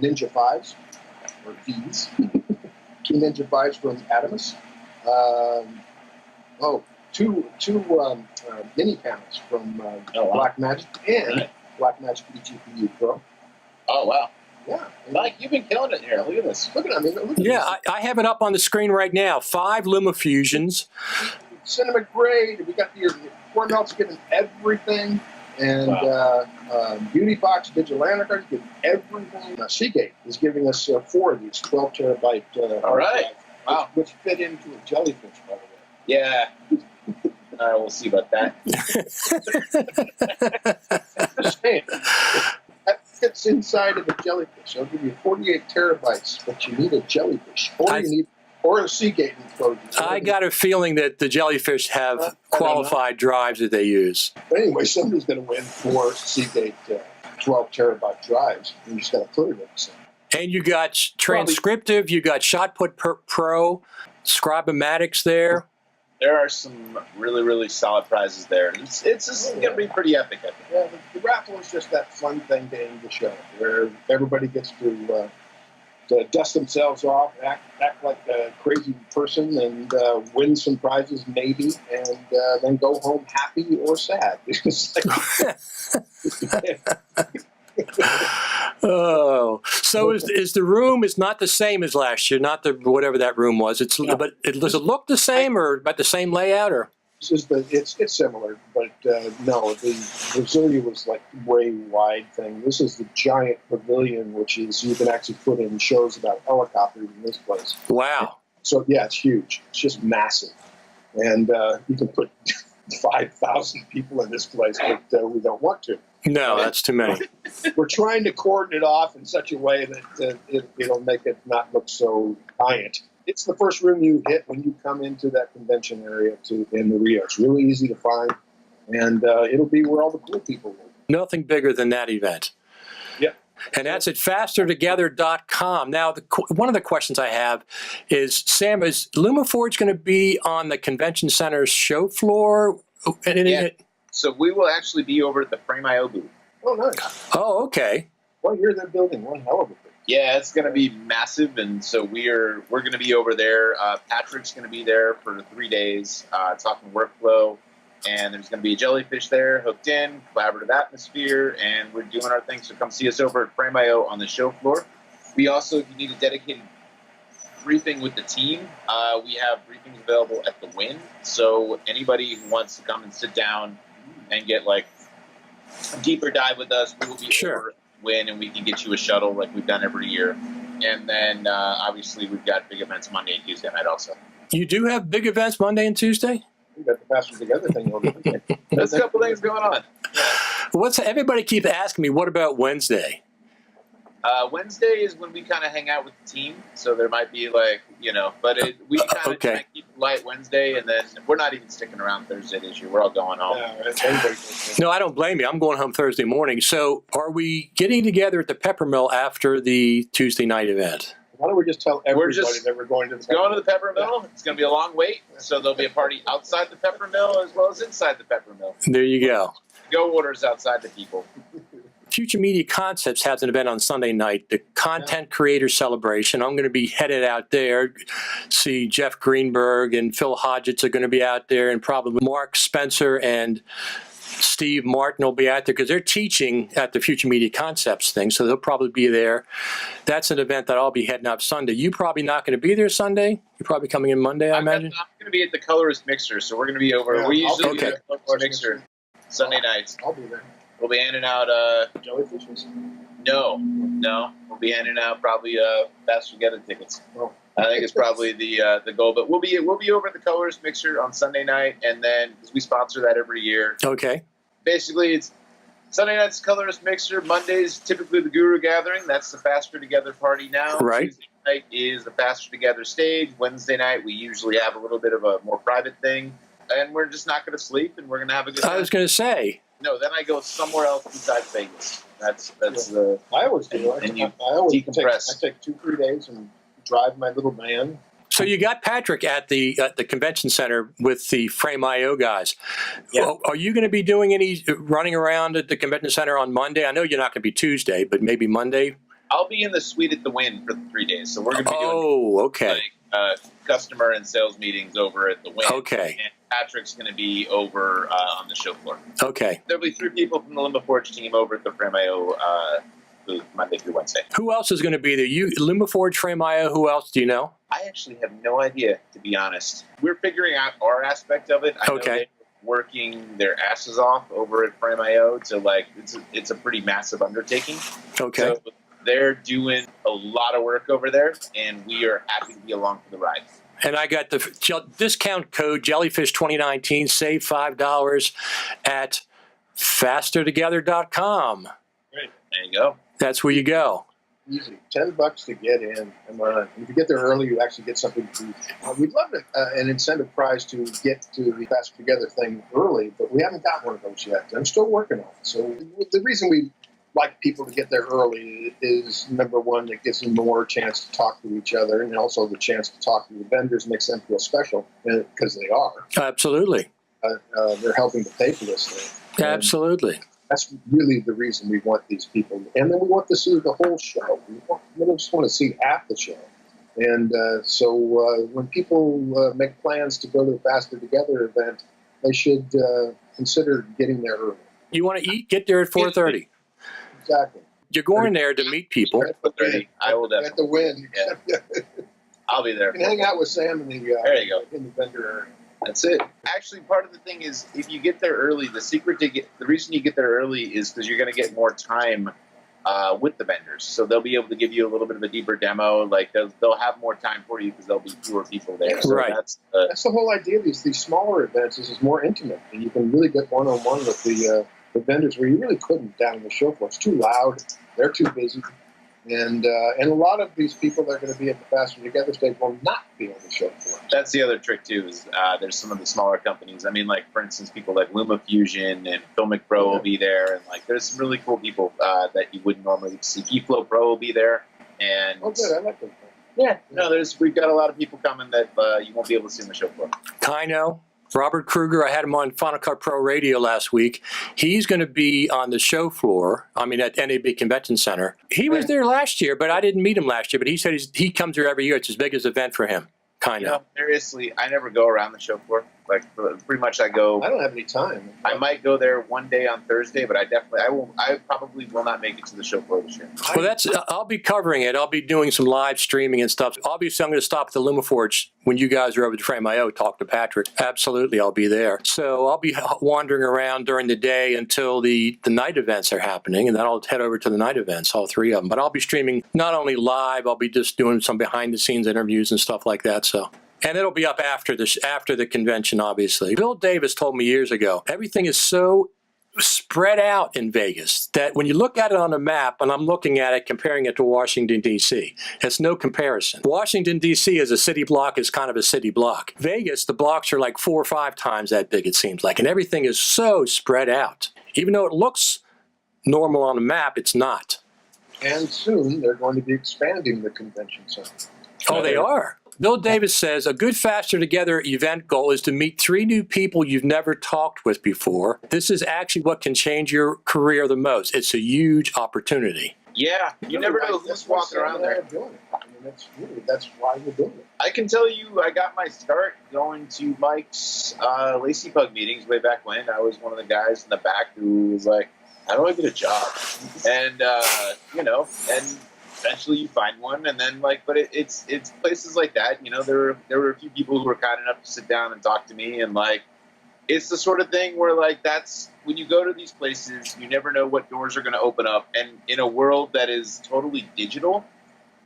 Ninja 5s, or Vs. 2 Ninja 5s from Adamus. 2 mini panels from Blackmagic and Blackmagic eGPU Pro. Oh, wow. Yeah. Mike, you've been killing it here. Look at this. Look at this. Yeah, I have it up on the screen right now. 5 LumaFusions. Cinema grade. We got the Cornell's giving everything. And Beauty Box Digital Anagram is giving everything. Seagate is giving us 4 of these 12 terabyte All right. Wow. Which fit into a jellyfish, by the way. Yeah. We'll see about that. Just saying. That fits inside of a jellyfish. They'll give you 48 terabytes, but you need a jellyfish. Or a Seagate enclosure. I got a feeling that the jellyfish have qualified drives that they use. But anyway, somebody's going to win 4 Seagate 12 terabyte drives. You just got to put it in the same. And you got transcriptive, you got Shotput Pro, Scribe-O-Matics there. There are some really, really solid prizes there. It's going to be pretty epic, I think. Yeah, the raffle is just that fun thing to end the show, where everybody gets to dust themselves off, act like a crazy person, and win some prizes maybe, and then go home happy or sad. Oh, so is the room is not the same as last year? Not the whatever that room was. But does it look the same or about the same layout or? It's similar, but no, the Brasilia was like way wide thing. This is the giant pavilion, which is you can actually put in shows about helicopters in this place. Wow. So yeah, it's huge. It's just massive, and you can put 5,000 people in this place, but we don't want to. No, that's too many. We're trying to cordon it off in such a way that it'll make it not look so giant. It's the first room you hit when you come into that convention area in the Rio. It's really easy to find, and it'll be where all the cool people will be. Nothing bigger than that event. Yeah. And that's at fastertogether.com. Now, one of the questions I have is, Sam, is LumaForge going to be on the convention center's show floor? Yeah. So we will actually be over at the Frame.io booth. Oh, nice. Oh, okay. What year they're building? One hell of a thing. Yeah, it's going to be massive, and so we're going to be over there. Patrick's going to be there for 3 days talking workflow, and there's going to be a jellyfish there hooked in, collaborative atmosphere, and we're doing our thing. So come see us over at Frame.io on the show floor. We also, if you need a dedicated briefing with the team, we have briefings available at the Win. So anybody who wants to come and sit down and get like a deeper dive with us, we will be over at Win, and we can get you a shuttle like we've done every year. And then obviously we've got big events Monday and Tuesday night also. You do have big events Monday and Tuesday? We got the Faster Together thing over there. There's a couple things going on. Yeah. Everybody keeps asking me, what about Wednesday? Wednesday is when we kind of hang out with the team, so there might be but we kind of try and keep it light Wednesday, and then we're not even sticking around Thursday this year. We're all going home. No, I don't blame you. I'm going home Thursday morning. So are we getting together at the Peppermill after the Tuesday night event? Why don't we just tell everybody that we're going to the Peppermill? Going to the Peppermill. Yeah. It's going to be a long wait, so there'll be a party outside the Peppermill as well as inside the Peppermill. There you go. Go orders outside the people. Future Media Concepts has an event on Sunday night, the Content Creator Celebration. I'm going to be headed out there. See Jeff Greenberg and Phil Hodgetts are going to be out there, and probably Mark Spencer and Steve Martin will be out there because they're teaching at the Future Media Concepts thing, so they'll probably be there. That's an event that I'll be heading up Sunday. You probably not going to be there Sunday? You're probably coming in Monday, I imagine? I'm going to be at the Colorist Mixer, so we're going to be over. Yeah, we usually do the Colorist Mixer Sunday nights. I'll be there. We'll be handing out jellyfishes. No. We'll be handing out probably Faster Together tickets. Oh. I think it's probably the goal. But we'll be over at the Colorist Mixer on Sunday night, and then because we sponsor that every year. Okay. Basically, it's Sunday night's Colorist Mixer. Monday's typically the Guru Gathering. That's the Faster Together party now. Right. Tuesday night is the Faster Together stage. Wednesday night we usually have a little bit of a more private thing, and we're just not going to sleep, and we're going to have a good time. I was going to say. No, then I go somewhere else besides Vegas. That's I always do. I decompress. take 2-3 days and drive my little van. So you got Patrick at the convention center with the Frame.io guys. Yeah. Are you going to be doing any running around at the convention center on Monday? I know you're not going to be Tuesday, but maybe Monday. I'll be in the suite at the Win for the 3 days, so we're going to be doing customer and sales meetings over at the Win. Okay. And Patrick's going to be over on the show floor. Okay. There'll be 3 people from the LumaForge team over at the Frame.io booth Monday through Wednesday. Who else is going to be there? You, LumaForge, Frame.io, who else do you know? I actually have no idea, to be honest. We're figuring out our aspect of it. I know they're working their asses off over at Frame.io to it's a pretty massive undertaking. Okay. So They're doing a lot of work over there, and we are happy to be along for the ride. And I got the discount code Jellyfish2019, save $5 at fastertogether.com. Great. There you go. That's where you go. Easy. $10 to get in. Come on. If you get there early, you actually get something to eat. We'd love an incentive prize to get to the Faster Together thing early, but we haven't got one of those yet. I'm still working on it. So the reason we like people to get there early is, number one, it gives them more chance to talk to each other, and also the chance to talk to the vendors makes them feel special, because they are. Absolutely. They're helping to pay for this thing. Absolutely. That's really the reason we want these people. And then we want to see the whole show. We don't just want to see half the show. And so when people make plans to go to the Faster Together event, they should consider getting there early. You want to eat? Get there at 4:30. Exactly. You're going there to meet people. I will definitely. At the win. Yeah. I'll be there. You can hang out with Sam in the, there you go. In the vendor area. That's it. Actually, part of the thing is, if you get there early, the reason you get there early is because you're going to get more time with the vendors. So they'll be able to give you a little bit of a deeper demo. Like they'll have more time for you because there'll be fewer people there. So right. That's the whole idea of these smaller events. Is it's more intimate, and you can really get one-on-one with the vendors where you really couldn't down in the show floor. It's too loud. They're too busy. And a lot of these people that are going to be at the Faster Together stage will not be on the show floor. That's the other trick, too, is there's some of the smaller companies. I mean, like, for instance, people like LumaFusion and Filmic Pro will be there. And, like, there's some really cool people that you wouldn't normally see. eFlow Pro will be there. And oh, good. I like that. Yeah. No, we've got a lot of people coming that you won't be able to see on the show floor. Kino. Robert Kruger, I had him on Final Cut Pro Radio last week. He's going to be on the show floor, at NAB Convention Center. He was there last year, but I didn't meet him last year. But he said he comes here every year. It's his biggest event for him, kind of. You know, seriously, I never go around the show floor. Like, pretty much I don't have any time. I might go there one day on Thursday, but I probably will not make it to the show floor this year. Well, I'll be covering it. I'll be doing some live streaming and stuff. Obviously, I'm going to stop at the LumaForge when you guys are over to Frame.io, talk to Patrick. Absolutely, I'll be there. So I'll be wandering around during the day until the night events are happening, and then I'll head over to the night events, all three of them. But I'll be streaming not only live, I'll be just doing some behind-the-scenes interviews and stuff like that. So. And it'll be up after the convention, obviously. Bill Davis told me years ago, everything is so spread out in Vegas that when you look at it on a map, and I'm looking at it, comparing it to Washington, D.C., it's no comparison. Washington, D.C. as a city block is kind of a city block. Vegas, the blocks are like 4 or 5 times that big, it seems like, and everything is so spread out. Even though it looks normal on a map, it's not. And soon they're going to be expanding the convention center. Oh, they are. Bill Davis says, a good Faster Together event goal is to meet 3 new people you've never talked with before. This is actually what can change your career the most. It's a huge opportunity. Yeah, you never know who's walking around there. Doing it. I mean, that's why we're doing it. I can tell you, I got my start going to Mike's LACPUG meetings way back when. I was one of the guys in the back who was like, how do I get a job? And, and eventually you find one, and then but it's places like that. You know, there were a few people who were kind enough to sit down and talk to me, and it's the sort of thing where that's when you go to these places, you never know what doors are going to open up, and in a world that is totally digital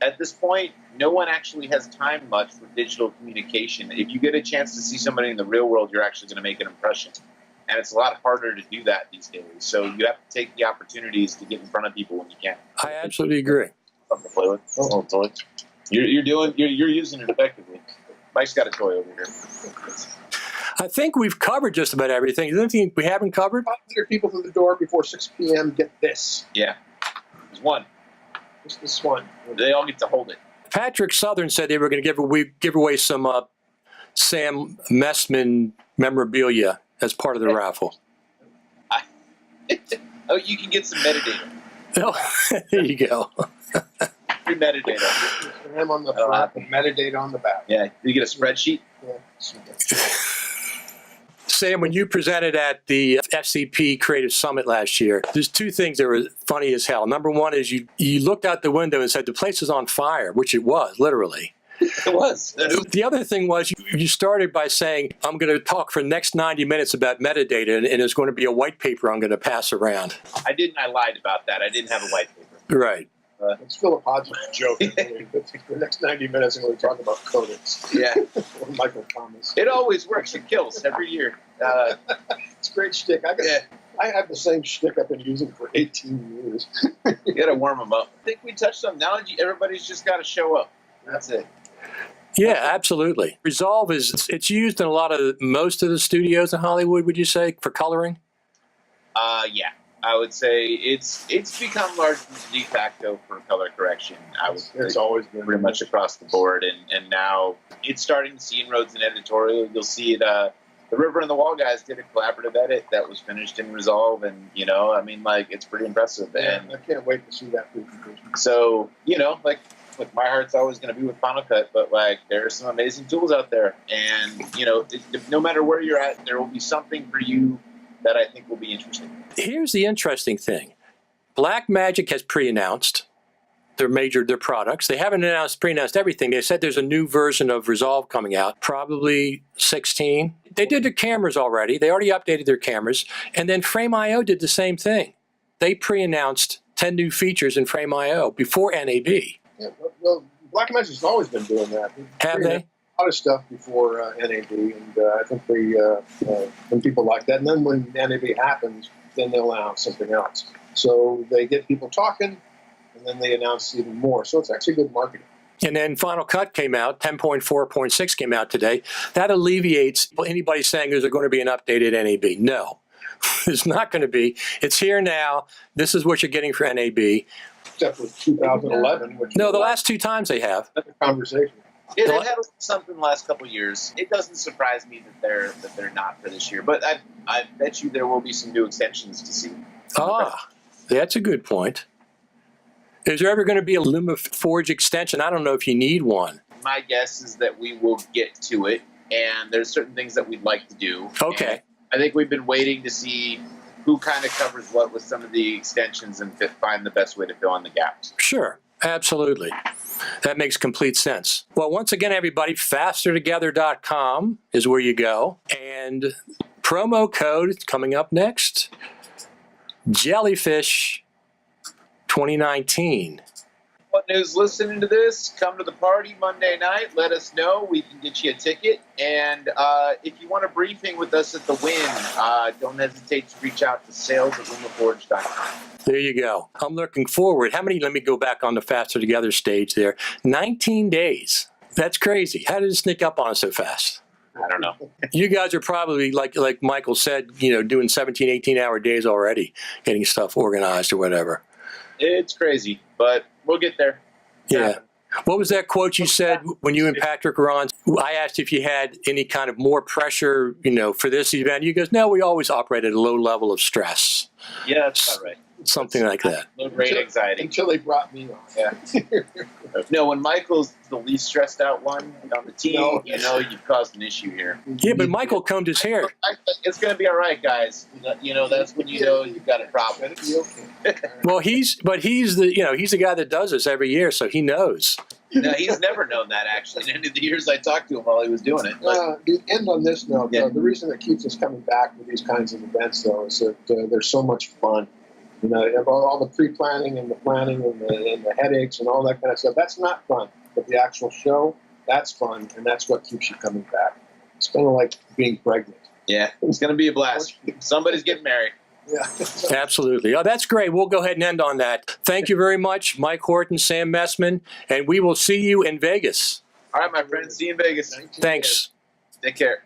at this point, no one actually has time much for digital communication. If you get a chance to see somebody in the real world, you're actually going to make an impression, and it's a lot harder to do that these days. So you have to take the opportunities to get in front of people when you can. I absolutely agree. Something to play with. Oh, toy. You're using it effectively. Mike's got a toy over here. I think we've covered just about everything. Is there anything we haven't covered? 500 people through the door before 6 p.m. Get this. Yeah. There's one. Just this one. They all get to hold it. Patrick Southern said they were going to give away some Sam Mestman memorabilia as part of the raffle. You can get some metadata. Oh, there you go. Free metadata. Sam on the front and metadata on the back. Yeah, you get a spreadsheet. Yeah. Sam, when you presented at the FCP Creative Summit last year, there's 2 things that were funny as hell. Number one is you looked out the window and said the place is on fire, which it was, literally. It was. The other thing was you started by saying, I'm going to talk for the next 90 minutes about metadata, and there's going to be a white paper I'm going to pass around. I lied about that. I didn't have a white paper. Right. It's Philip Hodges' joke. Really. The next 90 minutes, I'm going to talk about codex. Yeah. Or Michael Thomas. It always works. It kills every year. It's a great shtick. I have the same shtick I've been using for 18 years. You got to warm them up. I think we touched on now. Everybody's just got to show up. That's it. Yeah, absolutely. Resolve it's used in most of the studios in Hollywood, would you say, for coloring? Yeah. I would say it's become largely de facto for color correction. It's always been pretty much across the board, and now it's starting to see inroads in editorial. You'll see it. The River and the Wall guys did a collaborative edit that was finished in Resolve, and it's pretty impressive. Yeah, And I can't wait to see that presentation. so my heart's always going to be with Final Cut, but there are some amazing tools out there, and no matter where you're at, there will be something for you that I think will be interesting. Here's the interesting thing. Blackmagic has pre-announced their products. They haven't pre-announced everything. They said there's a new version of Resolve coming out, probably 16. They did their cameras already. They already updated their cameras. And then Frame.io did the same thing. They pre-announced 10 new features in Frame.io before NAB. Yeah, well, Blackmagic's always been doing that. Have they? A lot of stuff before NAB, and I think when people like that, and then when NAB happens, then they'll announce something else. So they get people talking, and then they announce even more. So it's actually good marketing. And then Final Cut came out, 10.4.6 came out today. That alleviates anybody saying there's going to be an updated NAB. No, there's not going to be. It's here now. This is what you're getting for NAB. Except for 2011. Which No, the last two times they have. That's a conversation. Yeah, they've had something the last couple of years. It doesn't surprise me that they're not for this year, but I bet you there will be some new extensions to see. That's a good point. Is there ever going to be a LumaForge extension? I don't know if you need one. My guess is that we will get to it, and there's certain things that we'd like to do. Okay. And I think we've been waiting to see who kind of covers what with some of the extensions and find the best way to fill in the gaps. Sure, absolutely. That makes complete sense. Well, once again, everybody, fastertogether.com is where you go. And promo code coming up next, Jellyfish 2019. What news listening to this? Come to the party Monday night. Let us know. We can get you a ticket. And if you want a briefing with us at the Win, don't hesitate to reach out to sales@lumaforge.com. There you go. I'm looking forward. Let me go back on the Faster Together stage there. 19 days. That's crazy. How did it sneak up on us so fast? I don't know. You guys are probably, like Michael said, doing 17, 18-hour days already, getting stuff organized or whatever. It's crazy, but we'll get there. Yeah. What was that quote you said when you and Patrick were on? I asked if you had any kind of more pressure, for this event. You goes, no, we always operate at a low level of stress. Yeah, that's about right. Something like that. Low grade anxiety. Until they brought me on. Yeah. No, when Michael's the least stressed out one on the team, you've caused an issue here. Yeah, but Michael combed his hair. It's going to be all right, guys. That's when you've got a problem. Well, he's the guy that does this every year, so he knows. No, he's never known that, actually. In any of the years I talked to him while he was doing it. The end on this note, the reason that keeps us coming back with these kinds of events, though, is that they're so much fun. All the pre-planning and the planning and the headaches and all that kind of stuff, that's not fun. But the actual show, that's fun, and that's what keeps you coming back. It's kind of like being pregnant. Yeah, it's going to be a blast. Somebody's getting married. Yeah. Absolutely. Oh, that's great. We'll go ahead and end on that. Thank you very much, Mike Horton, Sam Mestman, and we will see you in Vegas. All right, my friends. See you in Vegas. Thanks. Take care.